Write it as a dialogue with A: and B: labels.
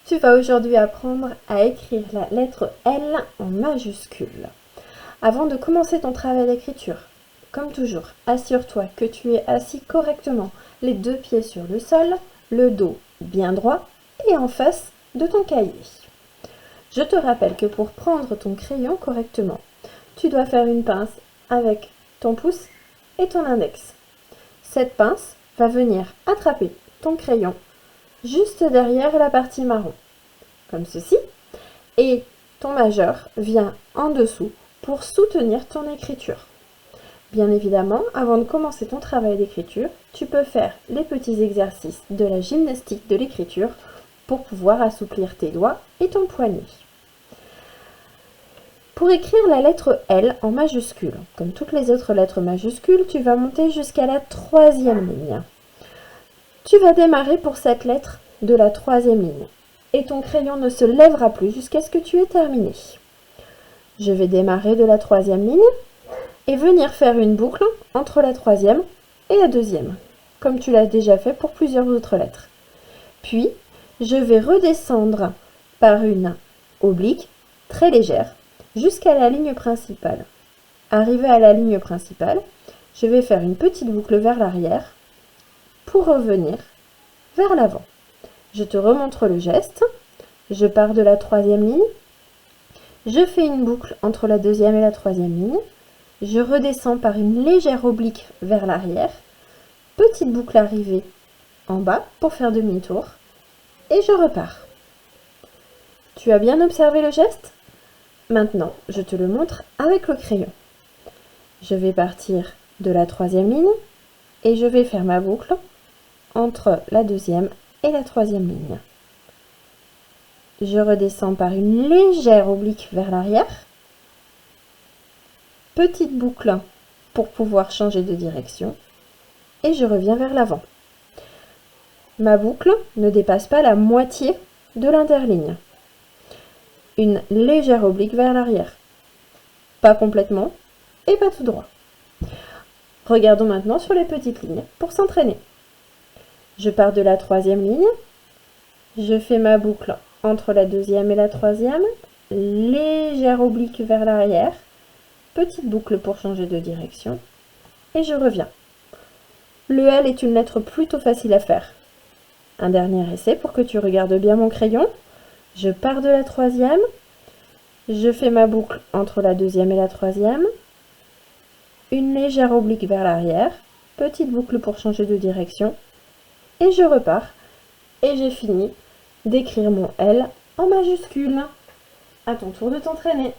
A: Tu vas aujourd'hui apprendre à écrire la lettre L en majuscule. Avant de commencer ton travail d'écriture, comme toujours, assure-toi que tu es assis correctement, les deux pieds sur le sol, le dos bien droit et en face de ton cahier. Je te rappelle que pour prendre ton crayon correctement, tu dois faire une pince avec ton pouce et ton index. Cette pince va venir attraper ton crayon juste derrière la partie marron, comme ceci, et ton majeur vient en dessous pour soutenir ton écriture. Bien évidemment, avant de commencer ton travail d'écriture, tu peux faire les petits exercices de la gymnastique de l'écriture pour pouvoir assouplir tes doigts et ton poignet. Pour écrire la lettre L en majuscule, comme toutes les autres lettres majuscules, tu vas monter jusqu'à la 3e ligne. Tu vas démarrer pour cette lettre de la 3e ligne et ton crayon ne se lèvera plus jusqu'à ce que tu aies terminé. Je vais démarrer de la 3e ligne et venir faire une boucle entre la 3e et la 2e, comme tu l'as déjà fait pour plusieurs autres lettres. Puis, je vais redescendre par une oblique très légère jusqu'à la ligne principale. Arrivé à la ligne principale, je vais faire une petite boucle vers l'arrière pour revenir vers l'avant. Je te remontre le geste. Je pars de la 3e ligne. Je fais une boucle entre la 2e et la 3e ligne. Je redescends par une légère oblique vers l'arrière. Petite boucle arrivée en bas pour faire demi-tour. Et je repars. Tu as bien observé le geste? Maintenant, je te le montre avec le crayon. Je vais partir de la 3e ligne et je vais faire ma boucle entre la 2e et la 3e ligne. Je redescends par une légère oblique vers l'arrière. Petite boucle pour pouvoir changer de direction. Et je reviens vers l'avant. Ma boucle ne dépasse pas la moitié de l'interligne. Une légère oblique vers l'arrière. Pas complètement et pas tout droit. Regardons maintenant sur les petites lignes pour s'entraîner. Je pars de la 3e ligne. Je fais ma boucle entre la 2e et la 3e. Légère oblique vers l'arrière. Petite boucle pour changer de direction. Et je reviens. Le L est une lettre plutôt facile à faire. Un dernier essai pour que tu regardes bien mon crayon. Je pars de la 3e. Je fais ma boucle entre la 2e et la 3e. Une légère oblique vers l'arrière. Petite boucle pour changer de direction. Et je repars. Et j'ai fini d'écrire mon L en majuscule. À ton tour de t'entraîner.